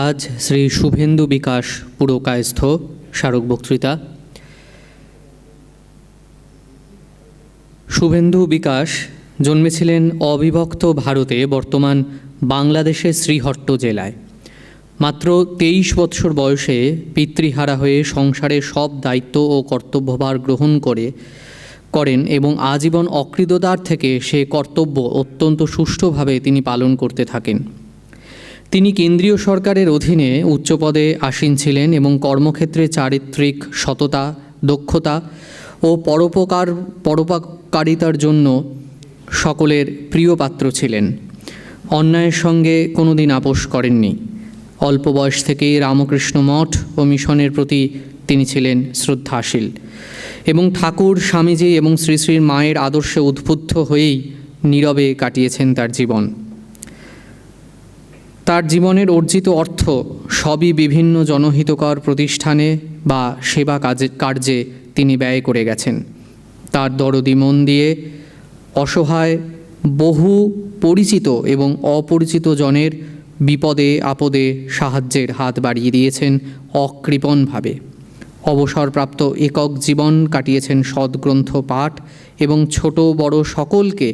আজ শ্রী শুভেন্দু বিকাশ পুরকায়স্থ স্মারক বক্তৃতা। শুভেন্দু বিকাশ জন্মেছিলেন অবিভক্ত ভারতে, বর্তমান বাংলাদেশের শ্রীহট্ট জেলায়। মাত্র 23 বৎসর বয়সে পিতৃহারা হয়ে সংসারের সব দায়িত্ব ও কর্তব্যভার গ্রহণ করেন এবং আজীবন অকৃতদার থেকে সে কর্তব্য অত্যন্ত সুষ্ঠুভাবে তিনি পালন করতে থাকেন। তিনি কেন্দ্রীয় সরকারের অধীনে উচ্চপদে আসীন ছিলেন এবং কর্মক্ষেত্রে চারিত্রিক সততা, দক্ষতা ও পরোপকারিতার জন্য সকলের প্রিয় পাত্র ছিলেন। অন্যায়ের সঙ্গে কোনোদিন আপোষ করেননি। অল্প বয়স থেকেই রামকৃষ্ণ মঠ ও মিশনের প্রতি তিনি ছিলেন শ্রদ্ধাশীল এবং ঠাকুর, স্বামীজি এবং শ্রী শ্রীর মায়ের আদর্শে উদ্বুদ্ধ হয়েই নীরবে কাটিয়েছেন তার জীবন। তার জীবনের অর্জিত অর্থ সবই বিভিন্ন জনহিতকর প্রতিষ্ঠানে বা সেবা কার্যে তিনি ব্যয় করে গেছেন। তার দরদি মন দিয়ে অসহায় বহু পরিচিত এবং অপরিচিত জনের বিপদে আপদে সাহায্যের হাত বাড়িয়ে দিয়েছেন অকৃপণভাবে। অবসরপ্রাপ্ত একক জীবন কাটিয়েছেন সদ্গ্রন্থ পাঠ এবং ছোট বড় সকলকে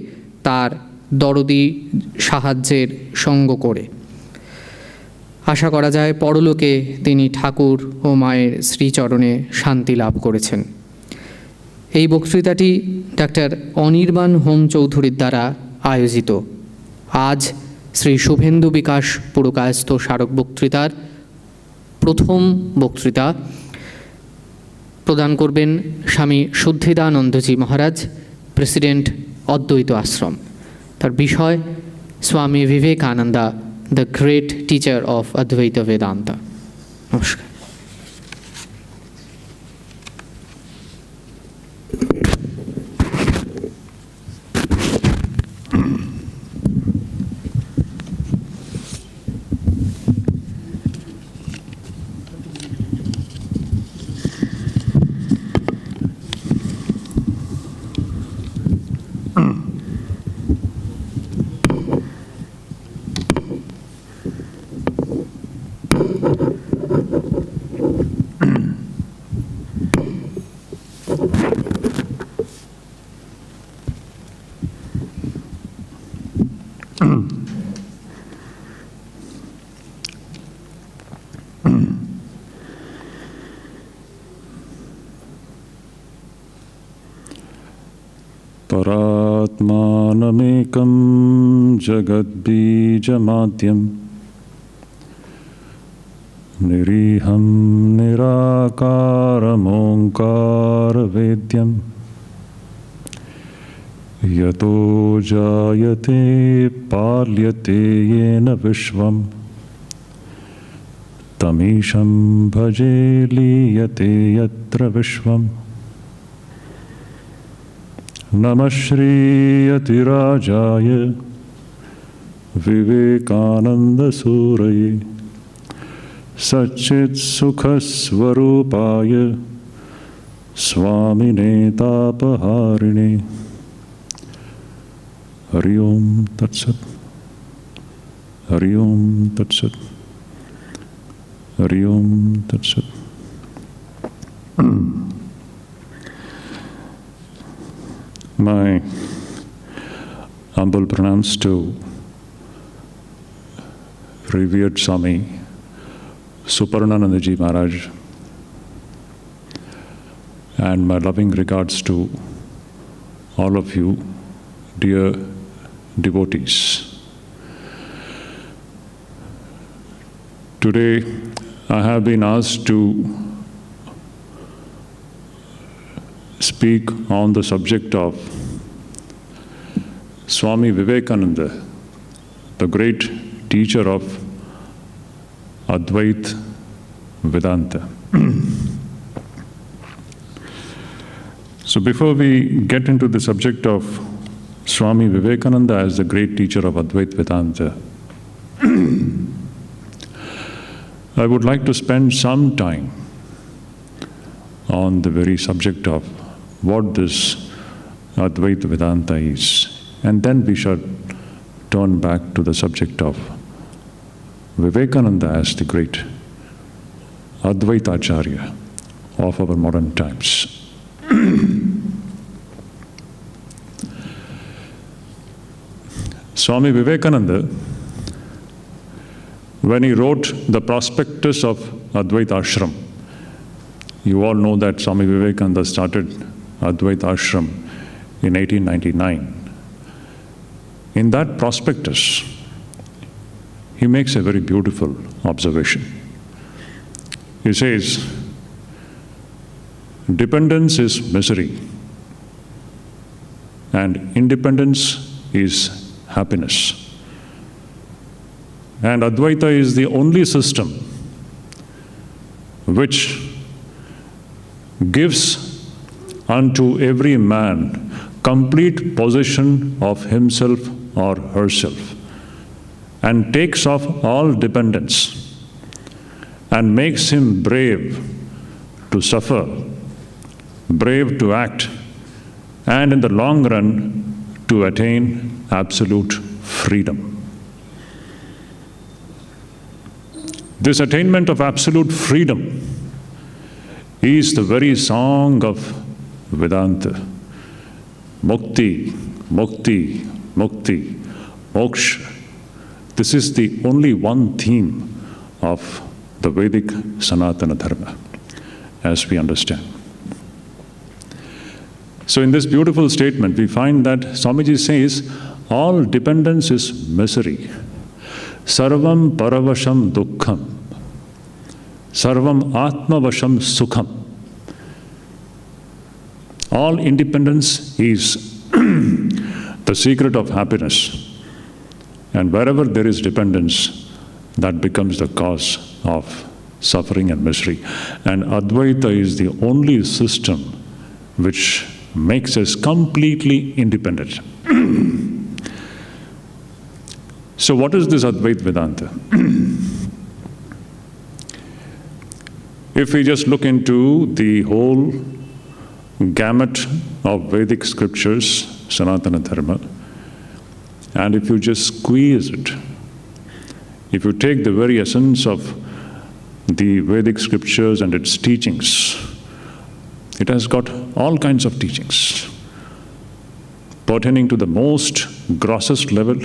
তার দরদি সাহায্যের সঙ্গ করে। আশা করা যায় পরলোকে তিনি ঠাকুর ও মায়ের শ্রীচরণে শান্তি লাভ করেছেন। এই বক্তৃতাটি ডাক্তার অনির্বাণ হোম চৌধুরীর দ্বারা আয়োজিত। আজ শ্রী শুভেন্দু বিকাশ পুরকায়স্থ স্মারক বক্তৃতার প্রথম বক্তৃতা প্রদান করবেন স্বামী শুদ্ধিদানন্দজি মহারাজ, প্রেসিডেন্ট অদ্বৈত আশ্রম। তার বিষয় স্বামী Vivekananda, the great teacher of Advaita Vedanta. Namaskar. Paratmanamekam jagadbijamadyam niriham nirakaram onkaravedyam yato jayate palyate yena vishvam tamisham bhaje liyate yatra vishvam. Namah Shri Yatirajaya Vivekananda Suraye Satchit Sukhasvarupaya Swami Netapaharine. Hari Om Tat Sat. Hari Om Tat Sat. Hari Om Tat Sat. My humble pranams to revered Swami Shuddhidananda Maharaj, and my loving regards to all of you, dear devotees. Today I have been asked to speak on the subject of Swami Vivekananda, the great teacher of Advaita Vedanta. So before we get into the subject of Swami Vivekananda as the great teacher of Advaita Vedanta, I would like to spend some time on the very subject of what this Advaita Vedanta is. And then we shall turn back to the subject of Vivekananda as the great Advaita Acharya of our modern times. Swami Vivekananda, when he wrote the prospectus of Advaita Ashram, you all know that Swami Vivekananda started Advaita Ashram in 1899. In that prospectus, he makes a very beautiful observation. He says, dependence is misery, and independence is happiness. And Advaita is the only system which gives unto every man complete possession of himself or herself, and takes off all dependence and makes him brave to suffer, brave to act, and in the long run to attain absolute freedom. This attainment of absolute freedom is the very song of Vedanta. Mukti, mukti, mukti, moksha. This is the only one theme of the Vedic Sanatana Dharma, as we understand. So in this beautiful statement, we find that Swamiji says, all dependence is misery. Sarvam paravasham dukkham. Sarvam atmavasham sukham. All independence is the secret of happiness. And wherever there is dependence, that becomes the cause of suffering and misery. And Advaita is the only system which makes us completely independent. So what is this Advaita Vedanta? If we just look into the whole gamut of Vedic scriptures, Sanatana Dharma, and if you just squeeze it, if you take the very essence of the Vedic scriptures and its teachings, it has got all kinds of teachings pertaining to the most grossest level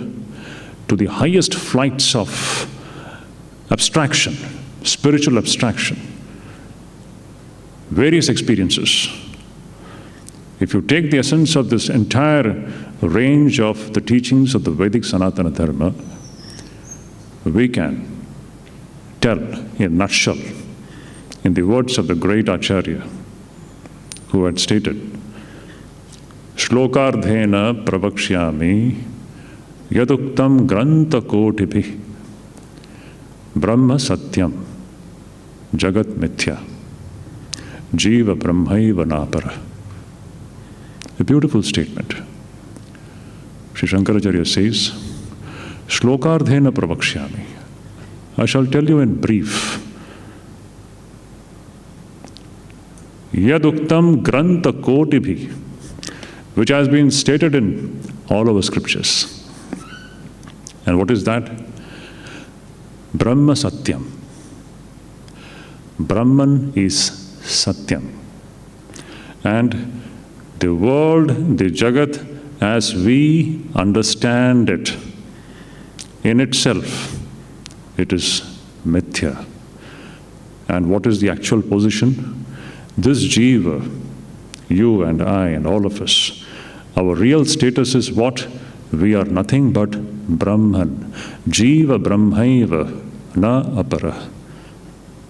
to the highest flights of abstraction, spiritual abstraction, various experiences. If you take the essence of this entire range of the teachings of the Vedic Sanatana Dharma, we can tell in a nutshell, in the words of the great Acharya, who had stated, Shlokardhena pravakshyami yaduktam granta kotibhi brahma satyam jagat mithya jiva brahmaiva napara. A beautiful statement. Sri Shankaracharya says, Shlokardhena pravakshyami. I shall tell you in brief. Yaduktam granta kotibhi, which has been stated in all our scriptures. And what is that? Brahma Satyam. Brahman is Satyam. And the world, the Jagat, as we understand it, in itself, it is Mithya. And what is the actual position? This Jiva, you and I and all of us, our real status is what? We are nothing but Brahman. Jiva Brahmaiva na apara.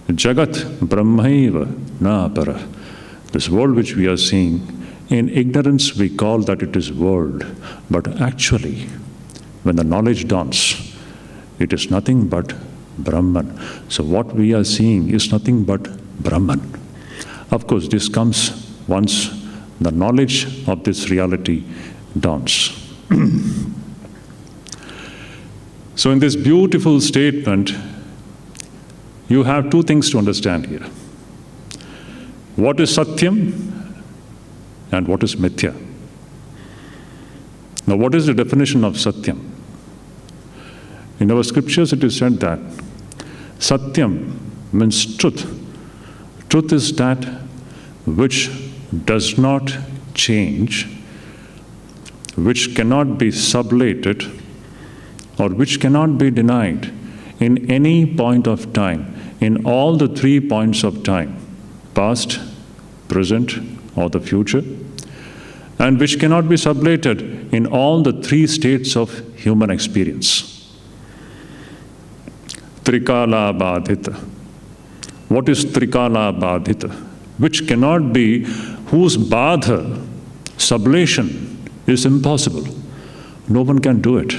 Jagat Brahmaiva na apara. This world which we are seeing, in ignorance we call that it is world. But actually, when the knowledge dawns, it is nothing but Brahman. So what we are seeing is nothing but Brahman. Of course, this comes once the knowledge of this reality dawns. So in this beautiful statement, you have two things to understand here. What is Satyam and what is Mithya? Now, what is the definition of Satyam? In our scriptures, it is said that Satyam means truth. Truth is that which does not change, which cannot be sublated, or which cannot be denied in any point of time, in all the 3 points of time, past, present, or the future, and which cannot be sublated in all the 3 states of human experience. Trikala Badhita. What is Trikala Badhita? Which cannot be, whose badha, sublation, is impossible. No one can do it.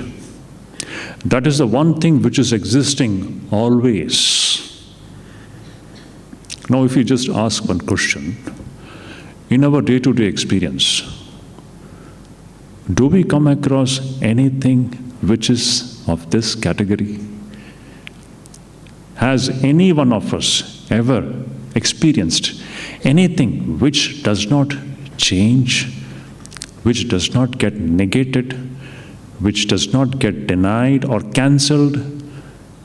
That is the one thing which is existing always. Now, if you just ask one question, in our day-to-day experience, do we come across anything which is of this category? Has any one of us ever experienced anything which does not change, which does not get negated, which does not get denied or cancelled,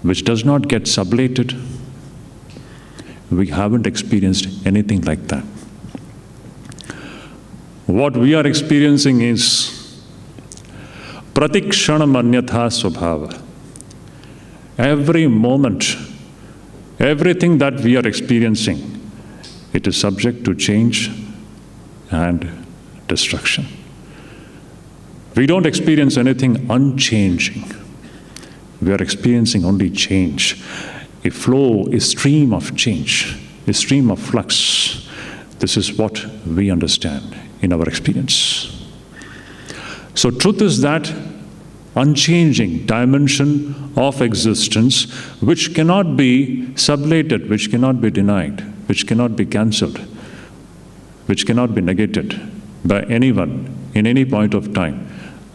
which does not get sublated? We haven't experienced anything like that. What we are experiencing is pratikshanam anyatha swabhava. Every moment, everything that we are experiencing, it is subject to change and destruction. We don't experience anything unchanging. We are experiencing only change. A flow, a stream of change, a stream of flux. This is what we understand in our experience. So truth is that unchanging dimension of existence which cannot be sublated, which cannot be denied, which cannot be cancelled, which cannot be negated by anyone in any point of time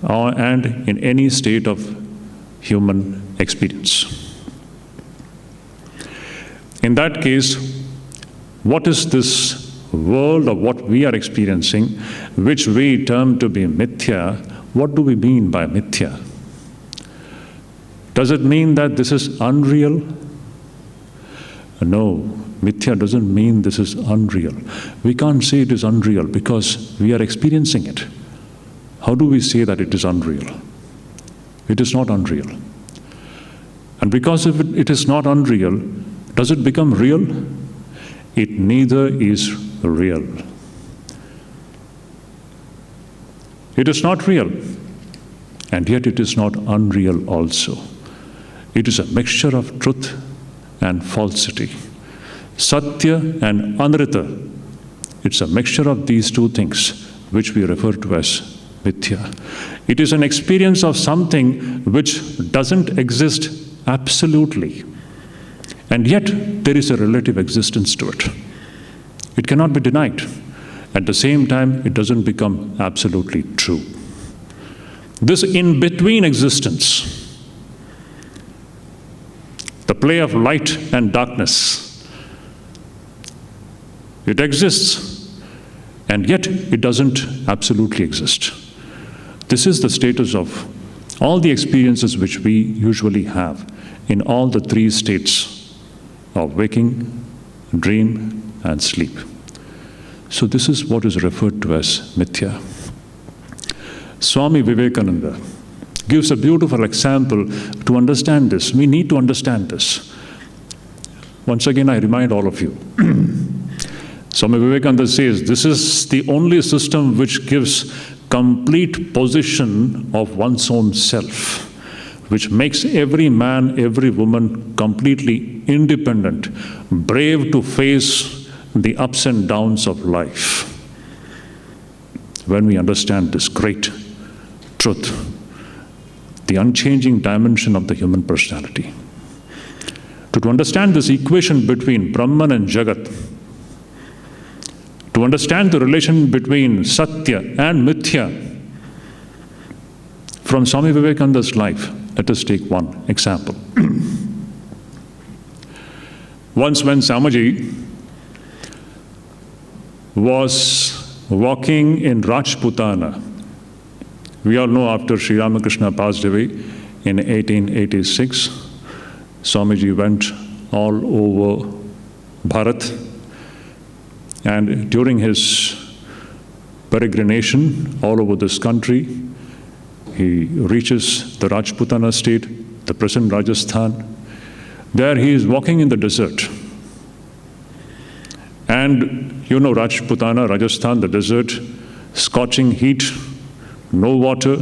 and in any state of human experience. In that case, what is this world of what we are experiencing, which we term to be mithya? What do we mean by mithya? Does it mean that this is unreal? No, mithya doesn't mean this is unreal. We can't say it is unreal because we are experiencing it. How do we say that it is unreal? It is not unreal. And because if it is not unreal, does it become real? It neither is real. It is not real, and yet it is not unreal also. It is a mixture of truth and falsity. Satya and Anrita. It's a mixture of these two things which we refer to as mithya. It is an experience of something which doesn't exist absolutely, and yet there is a relative existence to it. It cannot be denied. At the same time, it doesn't become absolutely true. This in-between existence, the play of light and darkness, it exists, and yet it doesn't absolutely exist. This is the status of all the experiences which we usually have in all the 3 states of waking, dream, and sleep. So this is what is referred to as mithya. Swami Vivekananda gives a beautiful example to understand this. We need to understand this. Once again, I remind all of you. Swami Vivekananda says, this is the only system which gives complete possession of one's own self, which makes every man, every woman completely independent, brave to face the ups and downs of life. When we understand this great truth, the unchanging dimension of the human personality, to understand this equation between Brahman and Jagat, to understand the relation between Satya and Mithya, from Swami Vivekananda's life, let us take one example. Once when Swamiji was walking in Rajputana, we all know after Sri Ramakrishna passed away in 1886, Swamiji went all over Bharat. And during his peregrination all over this country, he reaches the Rajputana state, the present Rajasthan. There he is walking in the desert. And you know Rajputana, Rajasthan, the desert, scorching heat, no water,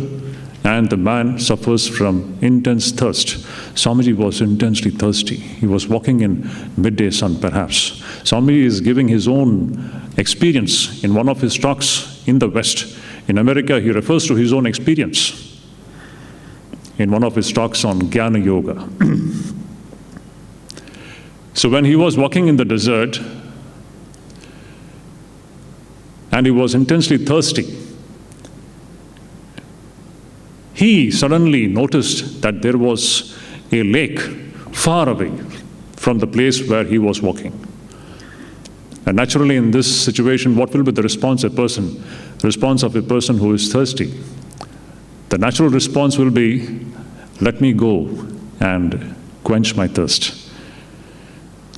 and the man suffers from intense thirst. Swamiji was intensely thirsty. He was walking in midday sun, perhaps. Swamiji is giving his own experience in one of his talks in the West. In America, he refers to his own experience in one of his talks on Jnana Yoga. So when he was walking in the desert, and he was intensely thirsty, he suddenly noticed that there was a lake far away from the place where he was walking. And naturally, in this situation, what will be the response of a person who is thirsty? The natural response will be, let me go and quench my thirst.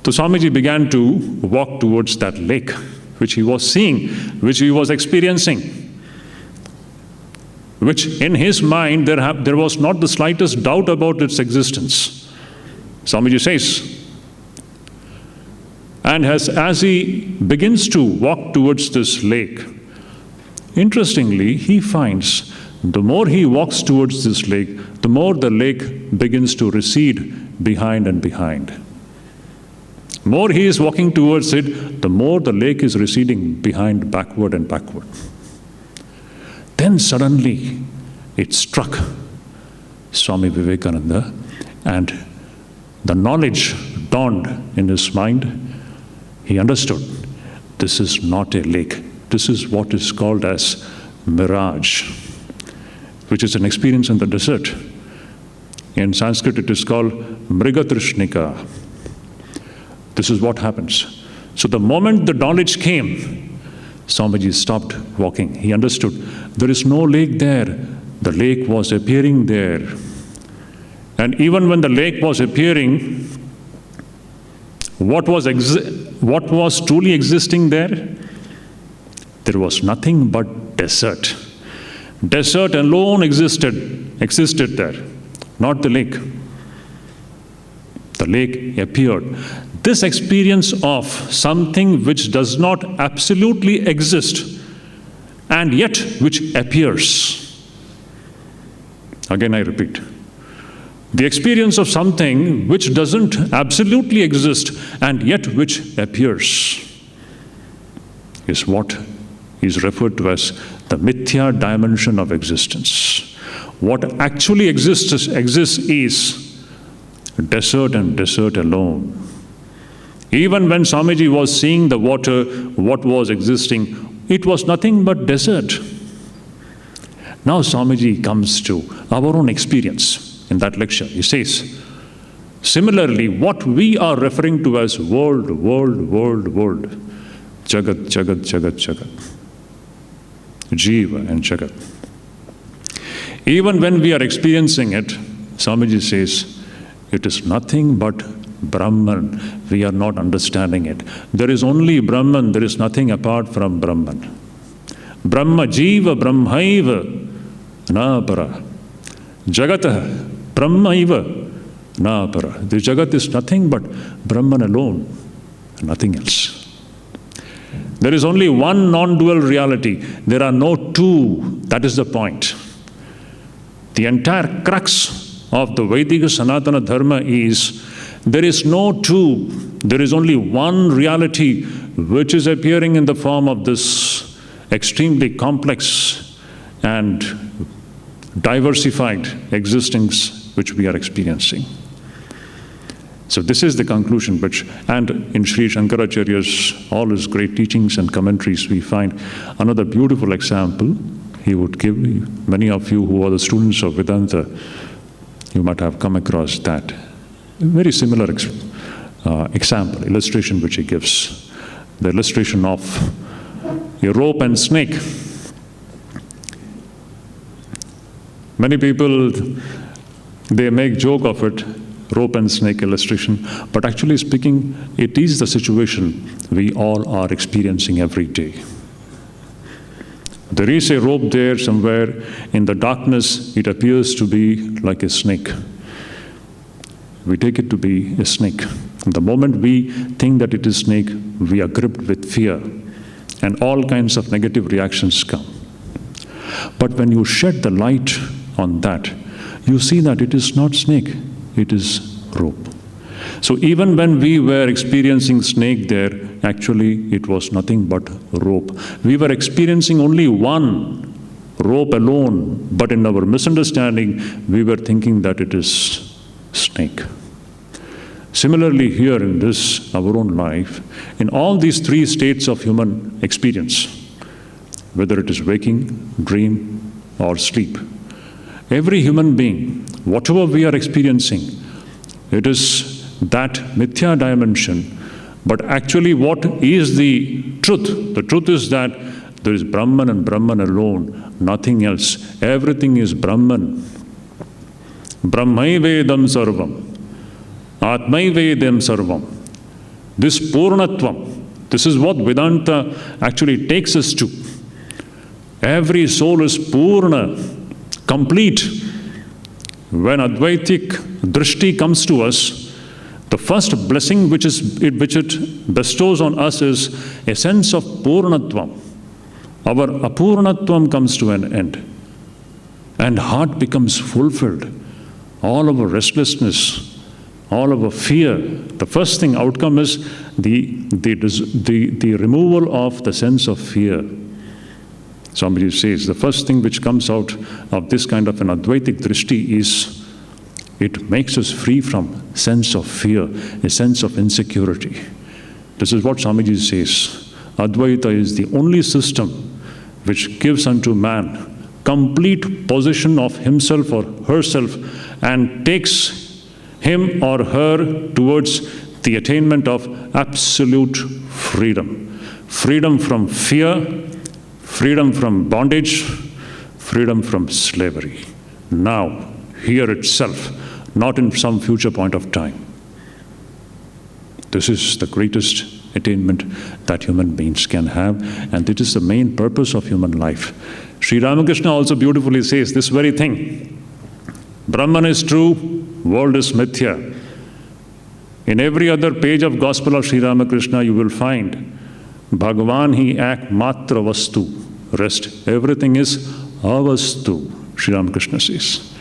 So Swamiji began to walk towards that lake, which he was seeing, which he was experiencing, which in his mind there was not the slightest doubt about its existence. Swamiji says, and as he begins to walk towards this lake, interestingly, he finds the more he walks towards this lake, the more the lake begins to recede behind and behind. More he is walking towards it, the more the lake is receding behind, backward and backward. Then suddenly it struck Swami Vivekananda, and the knowledge dawned in his mind. He understood, this is not a lake. This is what is called as mirage, which is an experience in the desert. In Sanskrit, it is called mrigatrishnika. This is what happens. So the moment the knowledge came, Swamiji stopped walking. He understood there is no lake there. The lake was appearing there. And even when the lake was appearing, what was truly existing there? There was nothing but desert. Desert alone existed there, not the lake. The lake appeared. This experience of something which does not absolutely exist and yet which appears. Again, I repeat. The experience of something which doesn't absolutely exist and yet which appears is what is referred to as the Mithya dimension of existence. What actually exists is desert and desert alone. Even when Swamiji was seeing the water, what was existing, it was nothing but desert. Now Swamiji comes to our own experience in that lecture. He says, similarly, what we are referring to as world, Jagat, Jagat, Jagat, Jagat, Jiva and Jagat. Even when we are experiencing it, Swamiji says, it is nothing but Brahman. We are not understanding it. There is only Brahman. There is nothing apart from Brahman. Brahma Jiva Brahmaiva na para. Jagata Brahmaiva na para. The Jagat is nothing but Brahman alone, nothing else. There is only one non-dual reality. There are no two. That is the point. The entire crux of the Vedic Sanatana Dharma is there is no two. There is only one reality which is appearing in the form of this extremely complex and diversified existence which we are experiencing. So this is the conclusion and in Sri Shankaracharya's all his great teachings and commentaries we find another beautiful example he would give. Many of you who are the students of Vedanta, you might have come across that. A very similar example, illustration which he gives. The illustration of a rope and snake. Many people, they make joke of it. rope and snake illustration, but actually speaking, it is the situation we all are experiencing every day. There is a rope there somewhere. In the darkness, it appears to be like a snake. We take it to be a snake. The moment we think that it is snake, we are gripped with fear, and all kinds of negative reactions come. But when you shed the light on that, you see that it is not snake, it is rope. So even when we were experiencing snake there, actually it was nothing but rope. We were experiencing only one rope alone, but in our misunderstanding, we were thinking that it is snake. Similarly, here in this, our own life, in all these three states of human experience, whether it is waking, dream, or sleep, every human being, whatever we are experiencing, it is that Mithya dimension. But actually, what is the truth? The truth is that there is Brahman and Brahman alone, nothing else. Everything is Brahman. Brahmaivedam sarvam. Atmaivedam sarvam. This Purnatvam, this is what Vedanta actually takes us to. Every soul is Purna, complete. When Advaitic Drishti comes to us, the first blessing which it bestows on us is a sense of Purnatvam. Our Apurnatvam comes to an end, and heart becomes fulfilled. All our restlessness, all our fear, the first thing outcome is the removal of the sense of fear. Somebody says the first thing which comes out of this kind of an Advaitic Drishti is it makes us free from sense of fear, a sense of insecurity. This is what Swamiji says. Advaita is the only system which gives unto man complete possession of himself or herself and takes him or her towards the attainment of absolute freedom. Freedom from fear, freedom from bondage, freedom from slavery. Now, here itself, not in some future point of time. This is the greatest attainment that human beings can have, and it is the main purpose of human life. Sri Ramakrishna also beautifully says this very thing. Brahman is true, world is Mithya. In every other page of Gospel of Sri Ramakrishna, you will find Bhagavan hi ek matra vastu. Rest, everything is avastu, Sri Ramakrishna says.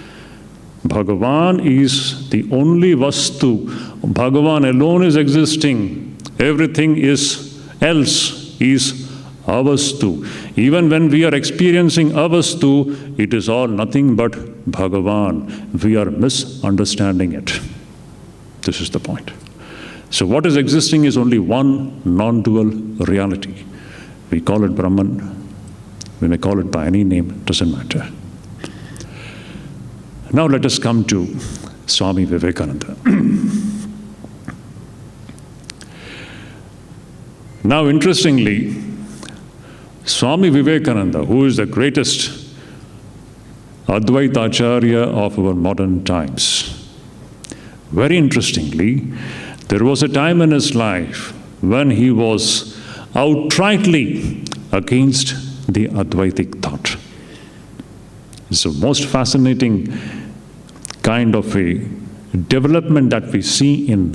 Bhagavan is the only vastu. Bhagavan alone is existing. Everything else is avastu. Even when we are experiencing avastu, it is all nothing but Bhagavan. We are misunderstanding it. This is the point. So what is existing is only one non-dual reality. We call it Brahman. We may call it by any name, doesn't matter. Now let us come to Swami Vivekananda. Now interestingly, Swami Vivekananda, who is the greatest Advaita Acharya of our modern times, very interestingly, there was a time in his life when he was outrightly against the Advaitic thought. It's the most fascinating kind of a development that we see in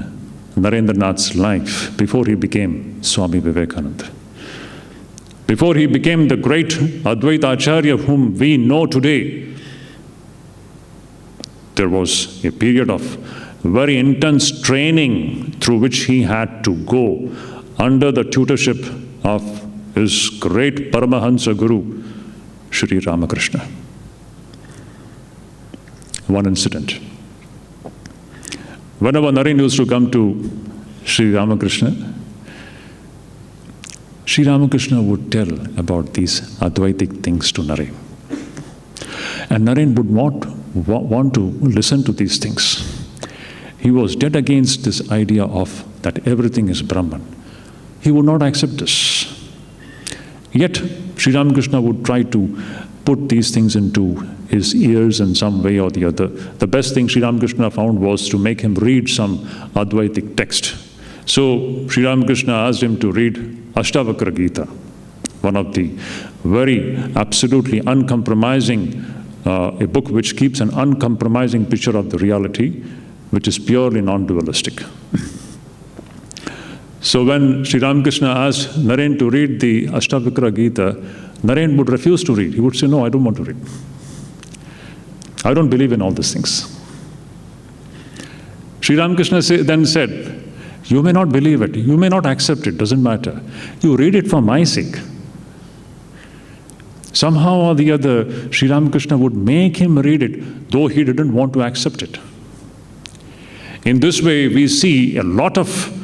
Narendranath's life before he became Swami Vivekananda. Before he became the great Advaita Acharya whom we know today, there was a period of very intense training through which he had to go under the tutorship of his great Paramahansa Guru, Sri Ramakrishna. One incident. Whenever Naren used to come to Sri Ramakrishna, Sri Ramakrishna would tell about these Advaitic things to Naren. And Naren would want to listen to these things. He was dead against this idea of that everything is Brahman. He would not accept this. Yet, Sri Ramakrishna would try to put these things into his ears in some way or the other. The best thing Sri Ramakrishna found was to make him read some Advaitic text. So Sri Ramakrishna asked him to read Ashtavakra Gita, one of the very absolutely uncompromising, a book which keeps an uncompromising picture of the reality, which is purely non-dualistic. So when Sri Ramakrishna asked Naren to read the Ashtavakra Gita, Naren would refuse to read. He would say, no, I don't want to read. I don't believe in all these things. Sri Ramakrishna then said, you may not believe it, you may not accept it, doesn't matter. You read it for my sake. Somehow or the other, Sri Ramakrishna would make him read it, though he didn't want to accept it. In this way, we see a lot of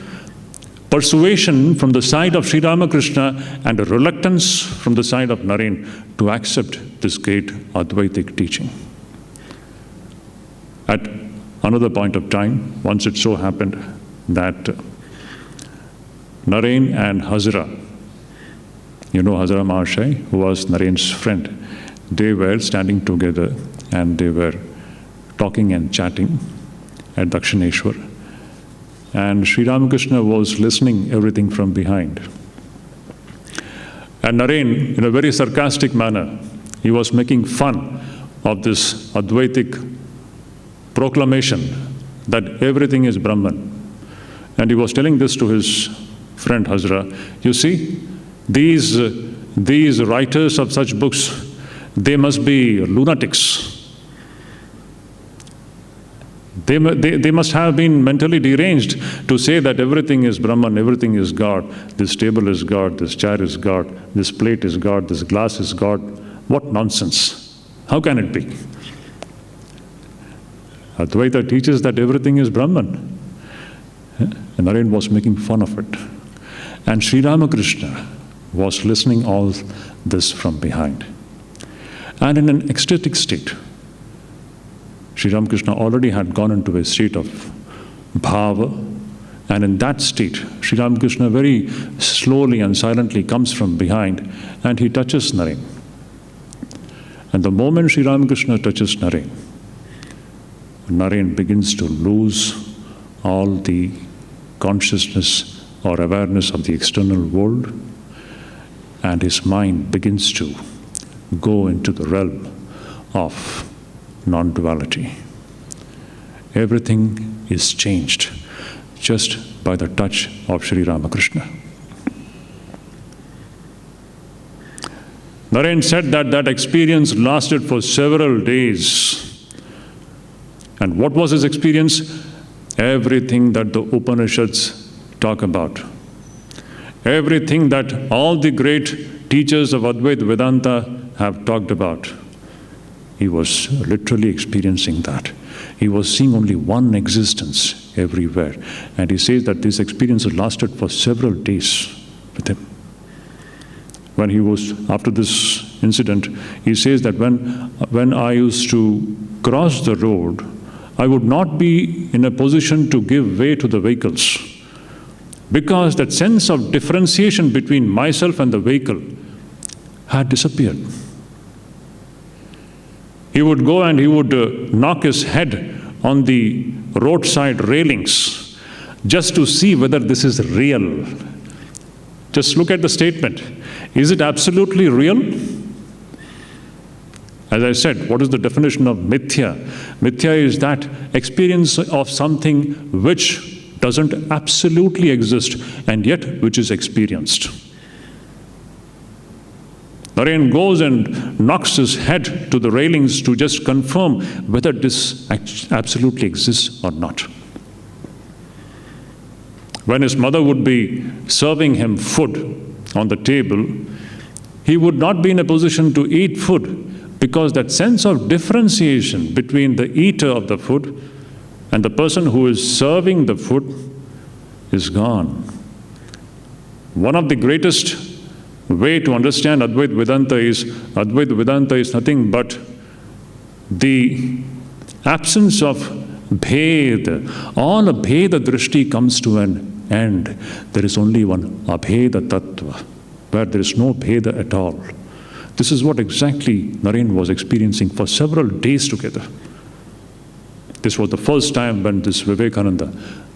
persuasion from the side of Sri Ramakrishna and a reluctance from the side of Naren to accept this great Advaitic teaching. At another point of time, once it so happened that Naren and Hazra, you know Hazra Maharaj, who was Naren's friend, they were standing together and they were talking and chatting at Dakshineshwar. And Sri Ramakrishna was listening everything from behind. And Naren, in a very sarcastic manner, he was making fun of this Advaitic proclamation that everything is Brahman. And he was telling this to his friend Hazra. You see, these writers of such books, they must be lunatics. They must have been mentally deranged to say that everything is Brahman, everything is God. This table is God, this chair is God, this plate is God, this glass is God. What nonsense. How can it be? Advaita teaches that everything is Brahman. And Naren was making fun of it. And Sri Ramakrishna was listening all this from behind. And in an ecstatic state, Sri Ramakrishna already had gone into a state of bhava, and in that state, Sri Ramakrishna very slowly and silently comes from behind and he touches Naren. And the moment Sri Ramakrishna touches Naren, Naren begins to lose all the consciousness or awareness of the external world, and his mind begins to go into the realm of non-duality. Everything is changed just by the touch of Sri Ramakrishna. Naren said that that experience lasted for several days. And what was his experience? Everything that the Upanishads talk about. Everything that all the great teachers of Advaita Vedanta have talked about. He was literally experiencing that. He was seeing only one existence everywhere. And he says that this experience lasted for several days with him. When he was, after this incident, he says that when I used to cross the road, I would not be in a position to give way to the vehicles, because that sense of differentiation between myself and the vehicle had disappeared. He would go and he would knock his head on the roadside railings just to see whether this is real. Just look at the statement. Is it absolutely real? As I said, what is the definition of Mithya? Mithya is that experience of something which doesn't absolutely exist and yet which is experienced. Naren goes and knocks his head to the railings to just confirm whether this absolutely exists or not. When his mother would be serving him food on the table, he would not be in a position to eat food because that sense of differentiation between the eater of the food and the person who is serving the food is gone. One of the greatest way to understand Advaita Vedanta is nothing but the absence of bheda. All abheda drishti comes to an end. There is only one abheda tattva, where there is no bheda at all. This is what exactly Naren was experiencing for several days together. This was the first time when this Vivekananda,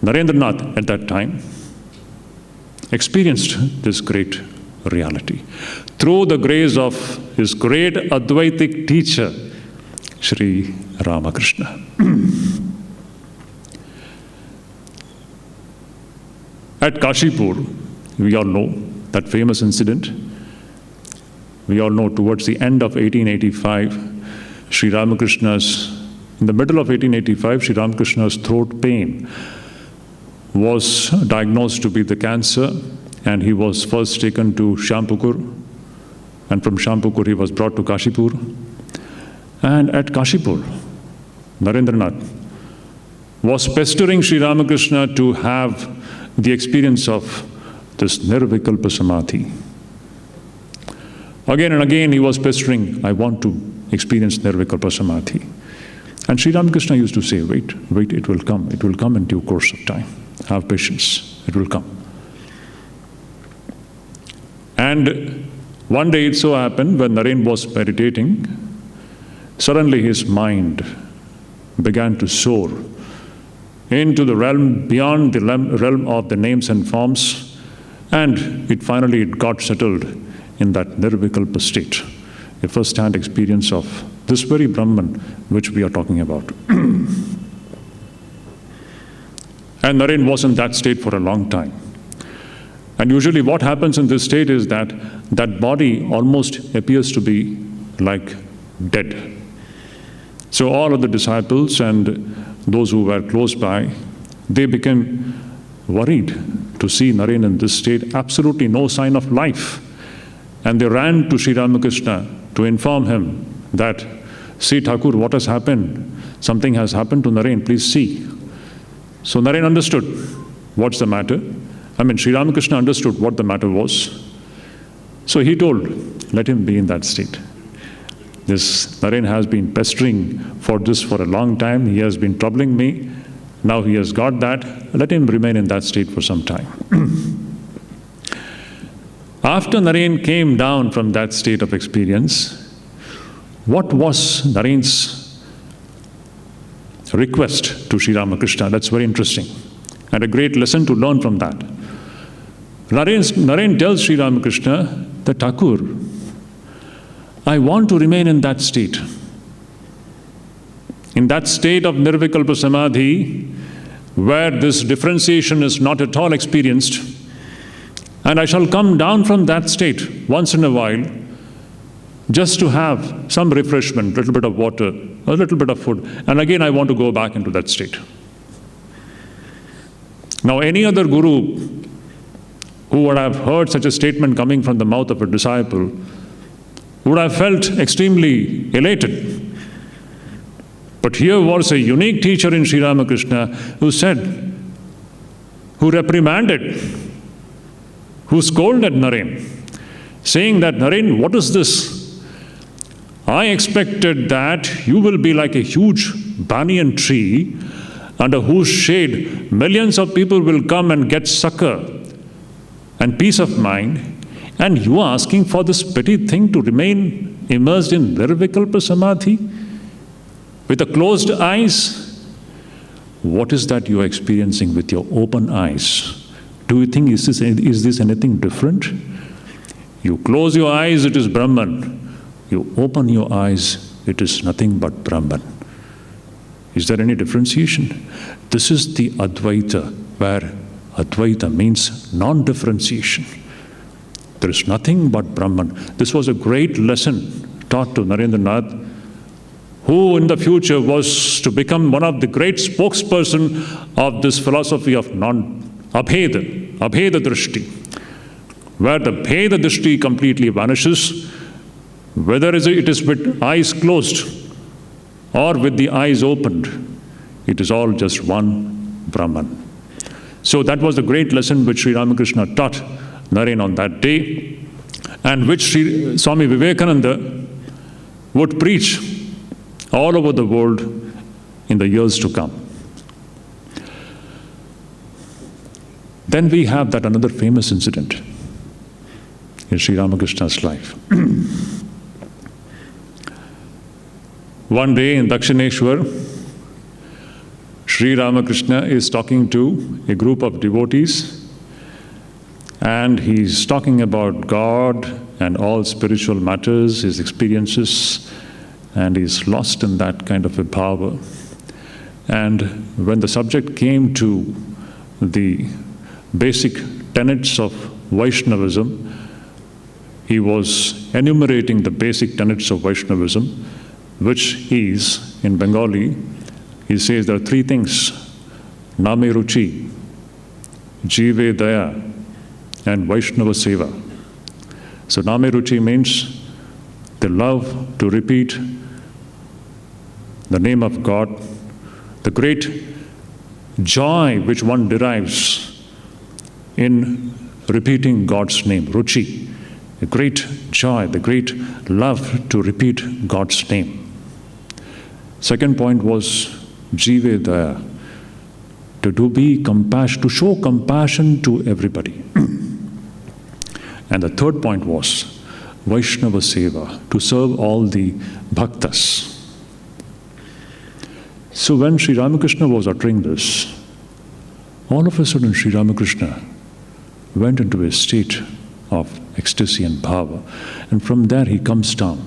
Narendranath at that time, experienced this great reality through the grace of his great Advaitic teacher, Sri Ramakrishna. At Kashipur, we all know that famous incident. We all know towards the end of 1885, in the middle of 1885, Sri Ramakrishna's throat pain was diagnosed to be the cancer, and he was first taken to Shampukur, and from Shampukur he was brought to Kashipur. And at Kashipur, Narendranath was pestering Sri Ramakrishna to have the experience of this Nirvikalpa Samadhi. Again and again he was pestering, I want to experience Nirvikalpa Samadhi. And Sri Ramakrishna used to say, wait, it will come in due course of time. Have patience, it will come. And one day it so happened, when Naren was meditating, suddenly his mind began to soar into the realm beyond the realm of the names and forms, and it finally got settled in that Nirvikalpa state, a first-hand experience of this very Brahman which we are talking about. And Naren was in that state for a long time. And usually what happens in this state is that that body almost appears to be like dead. So all of the disciples and those who were close by, they became worried to see Naren in this state, absolutely no sign of life. And they ran to Sri Ramakrishna to inform him that, see Thakur, what has happened? Something has happened to Naren, please see. So Naren understood what's the matter. Sri Ramakrishna understood what the matter was. So he told, let him be in that state. This Naren has been pestering for this for a long time. He has been troubling me. Now he has got that. Let him remain in that state for some time. After Naren came down from that state of experience, what was Naren's request to Sri Ramakrishna? That's very interesting, and a great lesson to learn from that. Naren tells Sri Ramakrishna that, Thakur, I want to remain in that state. In that state of Nirvikalpa Samadhi, where this differentiation is not at all experienced, and I shall come down from that state once in a while just to have some refreshment, a little bit of water, a little bit of food, and again I want to go back into that state. Now any other guru who would have heard such a statement coming from the mouth of a disciple would have felt extremely elated. But here was a unique teacher in Sri Ramakrishna who said, who reprimanded, who scolded Naren, saying that, Naren, what is this? I expected that you will be like a huge banyan tree under whose shade millions of people will come and get succor and peace of mind, and you are asking for this petty thing to remain immersed in Nirvikalpa Samadhi with the closed eyes? What is that you are experiencing with your open eyes? Do you think, is this anything different? You close your eyes, it is Brahman. You open your eyes, it is nothing but Brahman. Is there any differentiation? This is the Advaita, where Advaita means non-differentiation. There is nothing but Brahman. This was a great lesson taught to Narendranath, who in the future was to become one of the great spokesperson of this philosophy of Abheda Drishti, where the Bheda Drishti completely vanishes, whether it is with eyes closed or with the eyes opened, it is all just one Brahman. So that was the great lesson which Sri Ramakrishna taught Naren on that day, and which Swami Vivekananda would preach all over the world in the years to come. Then we have that another famous incident in Sri Ramakrishna's life. One day in Dakshineshwar, Sri Ramakrishna is talking to a group of devotees, and he's talking about God and all spiritual matters, his experiences, and he's lost in that kind of a power. And when the subject came to the basic tenets of Vaishnavism, he was enumerating the basic tenets of Vaishnavism, which is, in Bengali, he says there are three things: Name Ruchi, Jive Daya, and Vaishnava Seva. So Name Ruchi means the love to repeat the name of God, the great joy which one derives in repeating God's name, Ruchi, the great joy, the great love to repeat God's name. Second point was Jive Daya, to show compassion to everybody. And the third point was Vaishnava Seva, to serve all the bhaktas. So when Sri Ramakrishna was uttering this, all of a sudden Sri Ramakrishna went into a state of ecstasy and bhava. And from there he comes down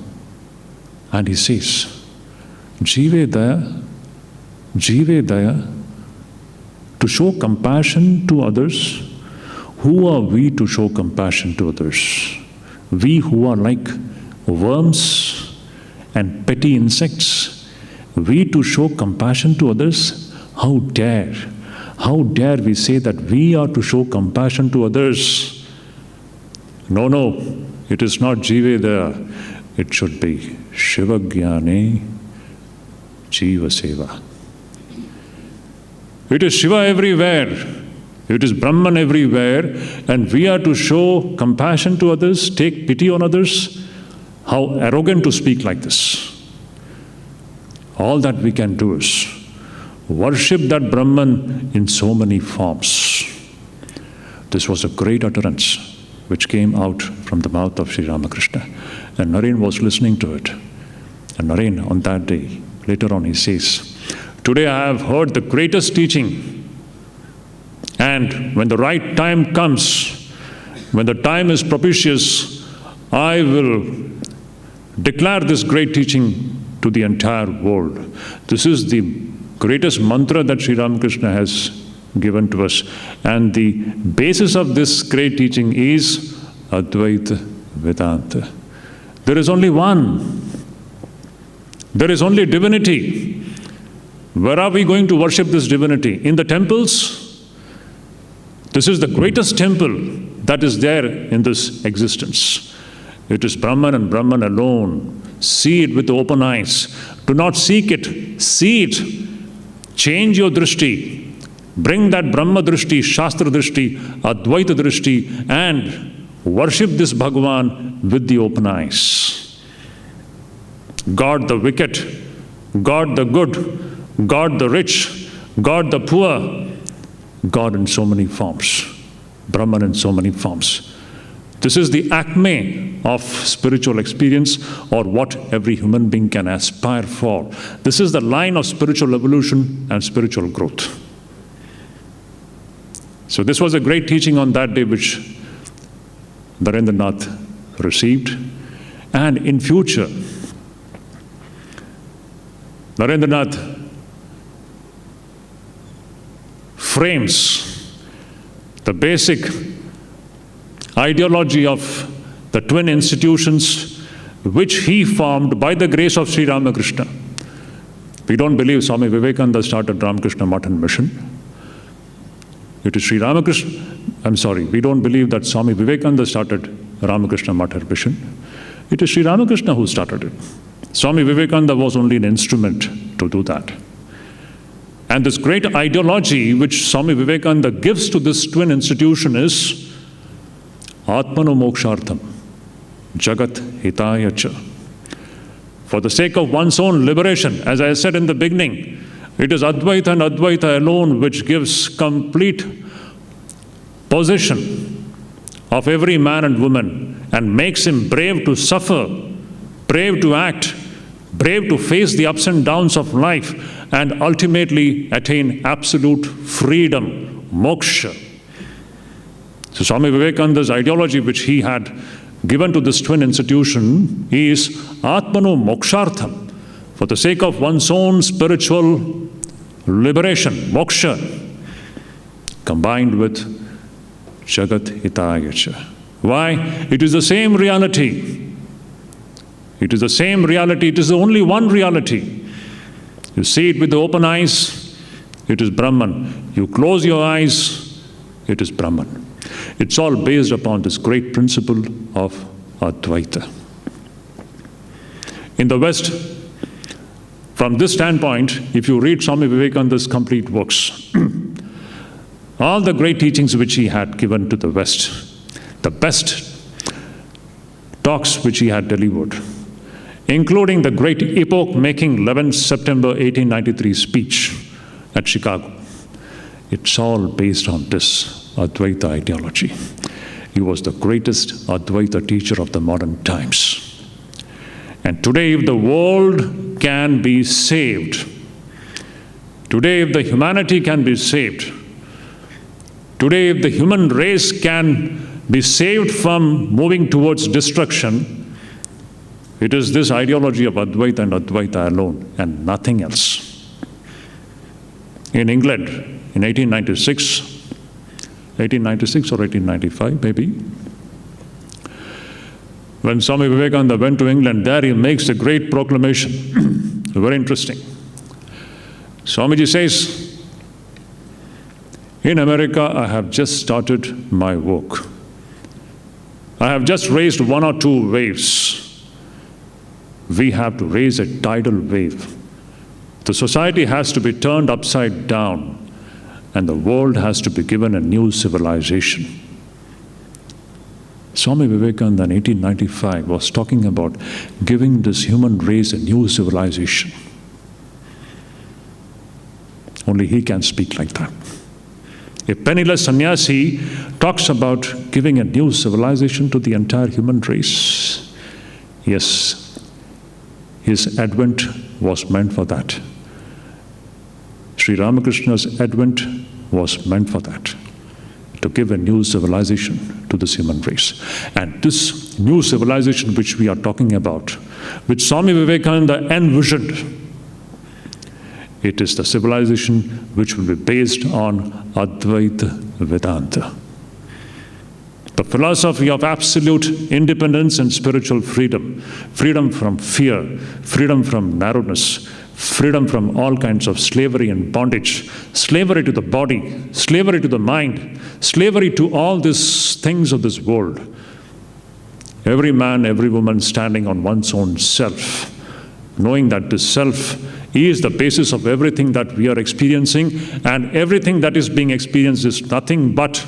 and he says, Jive Daya, to show compassion to others. Who are we to show compassion to others? We who are like worms and petty insects, we to show compassion to others? How dare we say that we are to show compassion to others? No, it is not Jive Daya. It should be Shiva Jnane Jiva Seva. It is Shiva everywhere. It is Brahman everywhere. And we are to show compassion to others, take pity on others. How arrogant to speak like this. All that we can do is worship that Brahman in so many forms. This was a great utterance which came out from the mouth of Sri Ramakrishna. And Naren was listening to it. And Naren, on that day, later on he says, today I have heard the greatest teaching. And when the right time comes, when the time is propitious, I will declare this great teaching to the entire world. This is the greatest mantra that Sri Ramakrishna has given to us. And the basis of this great teaching is Advaita Vedanta. There is only one. There is only divinity. Where are we going to worship this divinity? In the temples? This is the greatest temple that is there in this existence. It is Brahman and Brahman alone. See it with open eyes. Do not seek it. See it. Change your drishti. Bring that Brahma drishti, Shastra drishti, Advaita drishti, and worship this Bhagavan with the open eyes. God the wicked, God the good, God the rich, God the poor, God in so many forms, Brahman in so many forms. This is the acme of spiritual experience, or what every human being can aspire for. This is the line of spiritual evolution and spiritual growth. So this was a great teaching on that day which Narendranath received. And in future, Narendranath frames the basic ideology of the twin institutions which he formed by the grace of Sri Ramakrishna. We don't believe Swami Vivekananda started Ramakrishna Math and Mission. It is Sri Ramakrishna, we don't believe that Swami Vivekananda started Ramakrishna Math and Mission. It is Sri Ramakrishna who started it. Swami Vivekananda was only an instrument to do that. And this great ideology which Swami Vivekananda gives to this twin institution is Atmano Mokshartham, Jagat Hitaya Cha. For the sake of one's own liberation, as I said in the beginning, it is Advaita and Advaita alone which gives complete possession of every man and woman and makes him brave to suffer, brave to act, brave to face the ups and downs of life, and ultimately attain absolute freedom, moksha. So Swami Vivekananda's ideology, which he had given to this twin institution, is Atmano Mokshartham, for the sake of one's own spiritual liberation, moksha, combined with Jagat Hitaya. Why? It is the same reality. It is the same reality. It is the only one reality. You see it with the open eyes, it is Brahman. You close your eyes, it is Brahman. It's all based upon this great principle of Advaita. In the West, from this standpoint, if you read Swami Vivekananda's complete works, all the great teachings which he had given to the West, the best talks which he had delivered, including the great epoch-making 11th September 1893 speech at Chicago, it's all based on this Advaita ideology. He was the greatest Advaita teacher of the modern times. And today, if the world can be saved, today if the humanity can be saved, today if the human race can be saved from moving towards destruction, it is this ideology of Advaita and Advaita alone, and nothing else. In England, in 1896 or 1895 maybe, when Swami Vivekananda went to England, there he makes a great proclamation. Very interesting. Swamiji says, in America, I have just started my work. I have just raised one or two waves. We have to raise a tidal wave. The society has to be turned upside down, and the world has to be given a new civilization. Swami Vivekananda in 1895 was talking about giving this human race a new civilization. Only he can speak like that. A penniless sannyasi talks about giving a new civilization to the entire human race. Yes, his advent was meant for that. Sri Ramakrishna's advent was meant for that, to give a new civilization to this human race. And this new civilization which we are talking about, which Swami Vivekananda envisioned, it is the civilization which will be based on Advaita Vedanta. The philosophy of absolute independence and spiritual freedom, freedom from fear, freedom from narrowness, freedom from all kinds of slavery and bondage, slavery to the body, slavery to the mind, slavery to all these things of this world. Every man, every woman standing on one's own self, knowing that this self is the basis of everything that we are experiencing, and everything that is being experienced is nothing but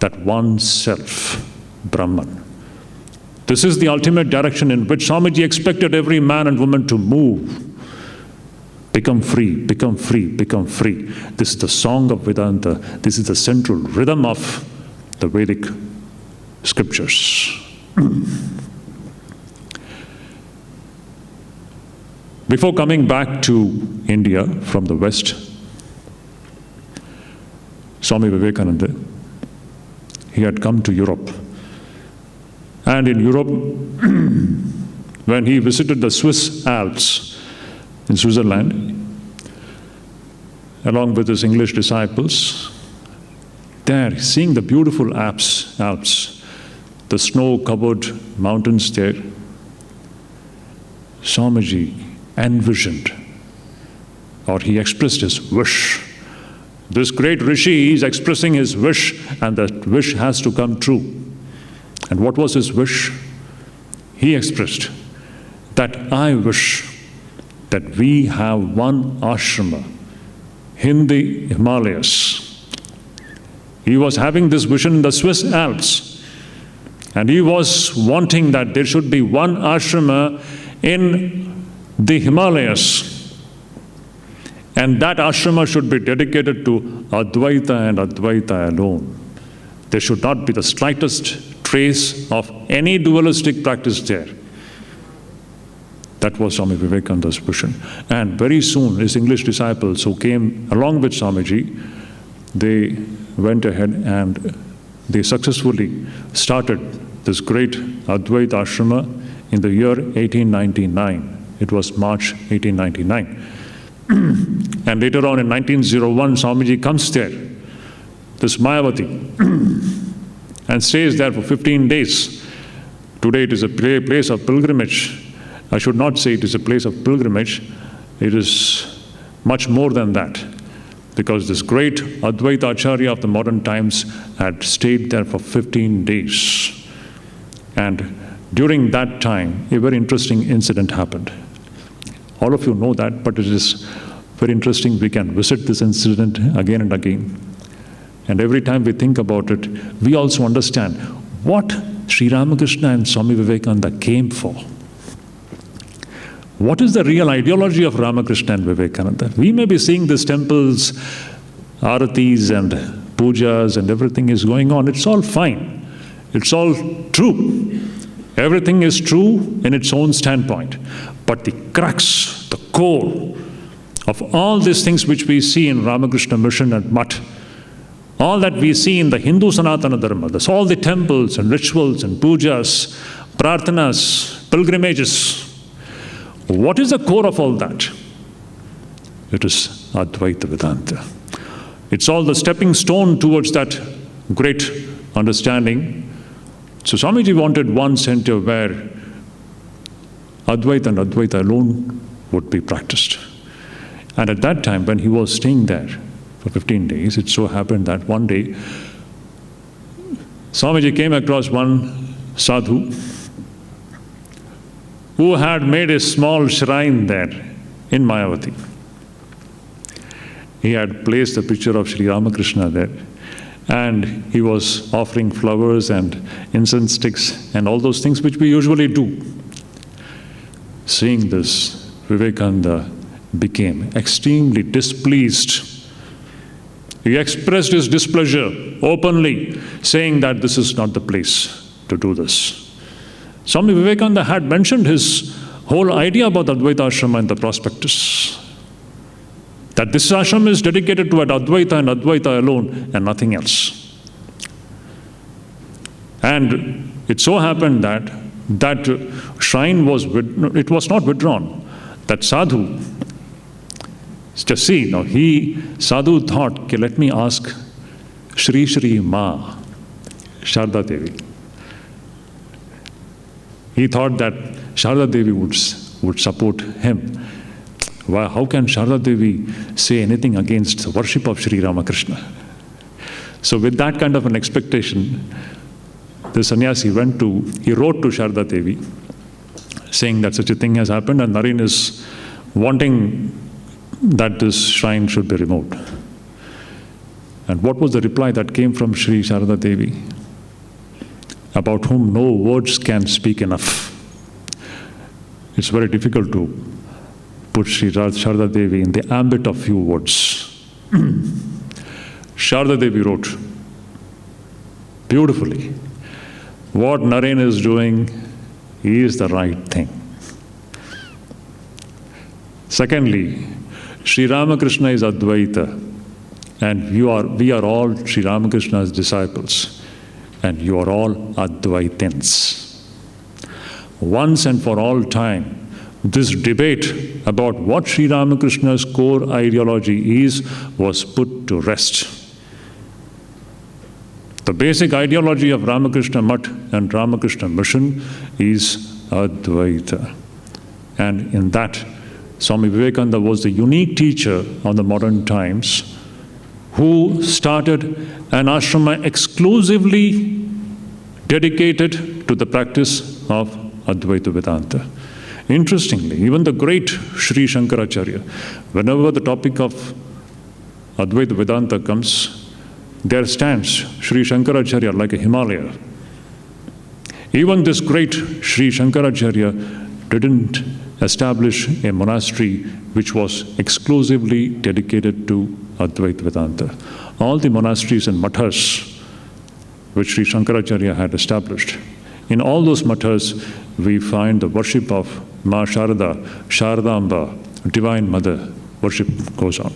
that one self, Brahman. This is the ultimate direction in which Swamiji expected every man and woman to move. Become free, become free, become free. This is the song of Vedanta. This is the central rhythm of the Vedic scriptures. Before coming back to India from the West, Swami Vivekananda, he had come to Europe. And in Europe, when he visited the Swiss Alps in Switzerland, along with his English disciples, there, seeing the beautiful Alps, the snow-covered mountains there, Swamiji envisioned, or he expressed his wish. This great rishi is expressing his wish, and that wish has to come true. And what was his wish? He expressed that I wish that we have one ashrama in the Himalayas. He was having this vision in the Swiss Alps, and he was wanting that there should be one ashrama in the Himalayas. And that ashrama should be dedicated to Advaita and Advaita alone. There should not be the slightest trace of any dualistic practice there. That was Swami Vivekananda's vision. And very soon, his English disciples who came along with Swamiji, they went ahead and they successfully started this great Advaita Ashrama in the year 1899. It was March 1899. And later on in 1901, Swamiji comes there, this Mayavati, and stays there for 15 days. Today it is a place of pilgrimage. I should not say it is a place of pilgrimage. It is much more than that, because this great Advaita Acharya of the modern times had stayed there for 15 days. And during that time, a very interesting incident happened. All of you know that, but it is very interesting. We can visit this incident again and again. And every time we think about it, we also understand what Sri Ramakrishna and Swami Vivekananda came for. What is the real ideology of Ramakrishna and Vivekananda? We may be seeing these temples, aratis and pujas and everything is going on. It's all fine. It's all true. Everything is true in its own standpoint. But the crux, the core of all these things which we see in Ramakrishna Mission and Mutt, all that we see in the Hindu Sanatana Dharma, that's all the temples and rituals and pujas, prarthanas, pilgrimages. What is the core of all that? It is Advaita Vedanta. It's all the stepping stone towards that great understanding. So Swamiji wanted one center where Advaita and Advaita alone would be practiced. And at that time, when he was staying there for 15 days, it so happened that one day, Swamiji came across one sadhu who had made a small shrine there in Mayavati. He had placed the picture of Sri Ramakrishna there, and he was offering flowers and incense sticks and all those things which we usually do. Seeing this, Vivekananda became extremely displeased. He expressed his displeasure openly, saying that this is not the place to do this. Swami Vivekananda had mentioned his whole idea about Advaita Ashrama in the prospectus, that this ashram is dedicated to Advaita and Advaita alone and nothing else. And it so happened that that shrine was not withdrawn. That sadhu, just see, now sadhu thought, okay, let me ask Shri Shri Ma, Sharda Devi. He thought that Sharda Devi would support him. Why, how can Sharda Devi say anything against the worship of Sri Ramakrishna? So with that kind of an expectation, the sannyasi wrote to Sharda Devi, saying that such a thing has happened and Naren is wanting that this shrine should be removed. And what was the reply that came from Sri Sharda Devi? About whom no words can speak enough. It's very difficult to put Sri Sharda Devi in the ambit of few words. Sharda Devi wrote beautifully, what Naren is doing is the right thing. Secondly, Sri Ramakrishna is Advaita, and we are all Sri Ramakrishna's disciples. And you are all Advaitins. Once and for all time, this debate about what Sri Ramakrishna's core ideology is was put to rest. The basic ideology of Ramakrishna Mutt and Ramakrishna Mission is Advaita. And in that, Swami Vivekananda was the unique teacher of the modern times who started an ashrama exclusively dedicated to the practice of Advaita Vedanta. Interestingly, even the great Sri Shankaracharya, whenever the topic of Advaita Vedanta comes, there stands Sri Shankaracharya like a Himalaya. Even this great Sri Shankaracharya didn't establish a monastery which was exclusively dedicated to Advaita Vedanta. All the monasteries and mathas which Sri Shankaracharya had established, in all those mathas we find the worship of Ma Sharada, Sharadamba, Divine Mother, worship goes on.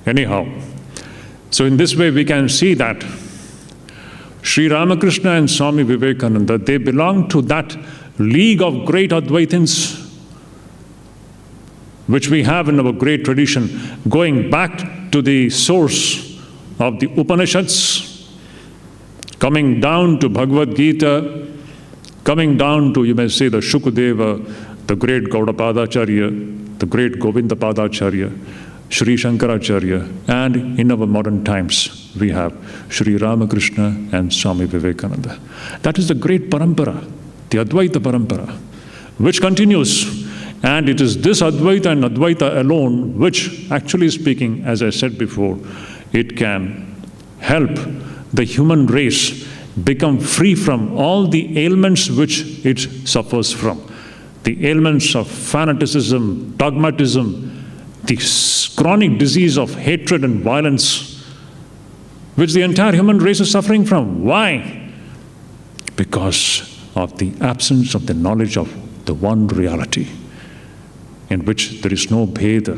Anyhow, so in this way we can see that Sri Ramakrishna and Swami Vivekananda, they belong to that league of great Advaitins which we have in our great tradition, going back to the source of the Upanishads, coming down to Bhagavad Gita, coming down to, you may say, the Shukadeva, the great Gaudapadacharya, the great Govindapadacharya, Sri Shankaracharya, and in our modern times, we have Sri Ramakrishna and Swami Vivekananda. That is the great parampara, the Advaita parampara, which continues. And it is this Advaita and Advaita alone which, actually speaking, as I said before, it can help the human race become free from all the ailments which it suffers from. The ailments of fanaticism, dogmatism, the chronic disease of hatred and violence, which the entire human race is suffering from. Why? Because of the absence of the knowledge of the one reality, in which there is no bheda,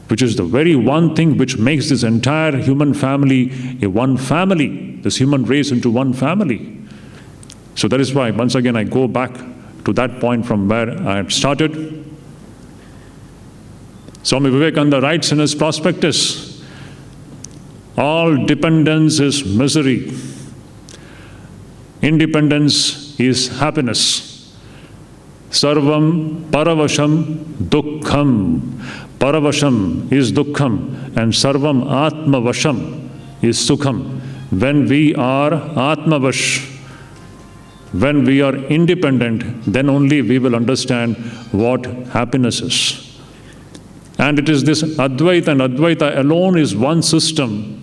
which is the very one thing which makes this entire human family a one family, this human race into one family. So that is why, once again, I go back to that point from where I had started. Swami Vivekananda writes in his prospectus, all dependence is misery, independence is happiness. Sarvam paravasham dukkham. Paravasham is dukkham and sarvam atmavasham is sukham. When we are atmavash, when we are independent, then only we will understand what happiness is. And it is this Advaita and Advaita alone is one system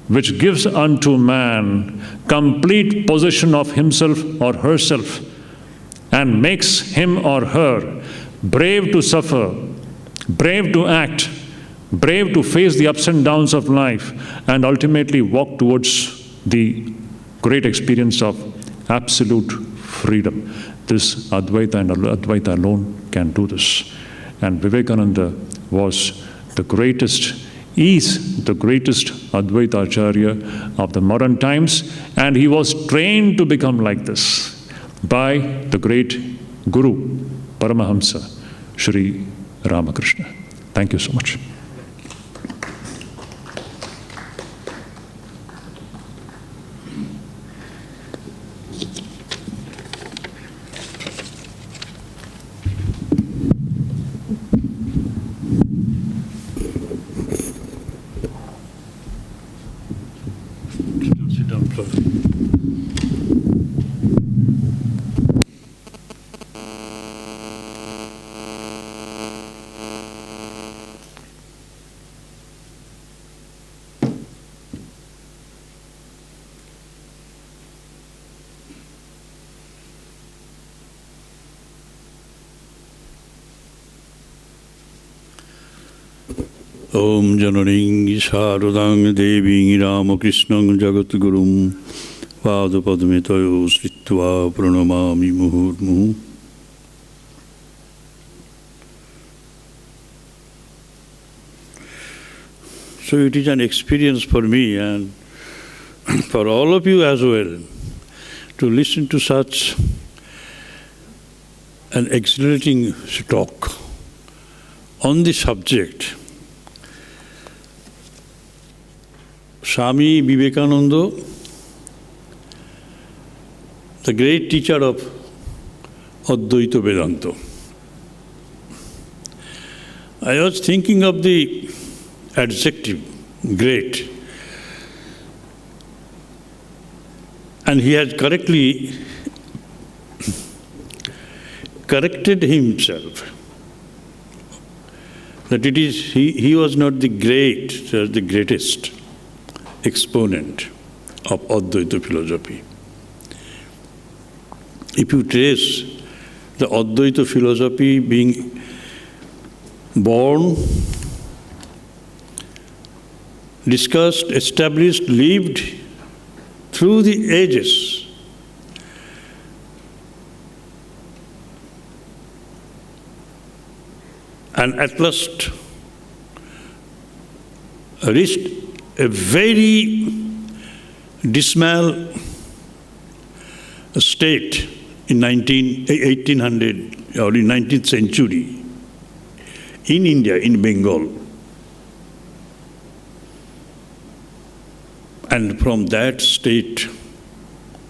which gives unto man complete possession of himself or herself, and makes him or her brave to suffer, brave to act, brave to face the ups and downs of life, and ultimately walk towards the great experience of absolute freedom. This Advaita and Advaita alone can do this. And Vivekananda was the greatest, is the greatest Advaita Acharya of the modern times, and he was trained to become like this by the great Guru, Paramahamsa, Sri Ramakrishna. Thank you so much. Sit down, please. Om Jananing Sharadang Deving Ramakrishnan Jagatgurum Vadapadmitayo Sritva Pranamami Muhurmuhu. So it is an experience for me and for all of you as well to listen to such an exhilarating talk on the subject. Swami Vivekananda, the great teacher of Advaita Vedanta. I was thinking of the adjective, great. And he has correctly corrected himself. That it is, he was not the great, the greatest exponent of Advaita philosophy. If you trace the Advaita philosophy being born, discussed, established, lived through the ages, and at last reached a very dismal state in 1800 or in 19th century in India, in Bengal. And from that state,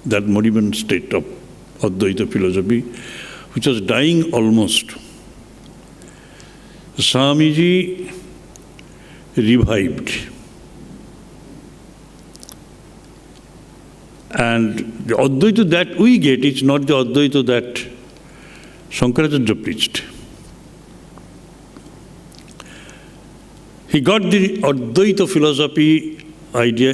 that moribund state of Advaita philosophy, which was dying almost, Swamiji revived. And the Advaita that we get is not the Advaita that Shankaracharya preached. He got the Advaita philosophy idea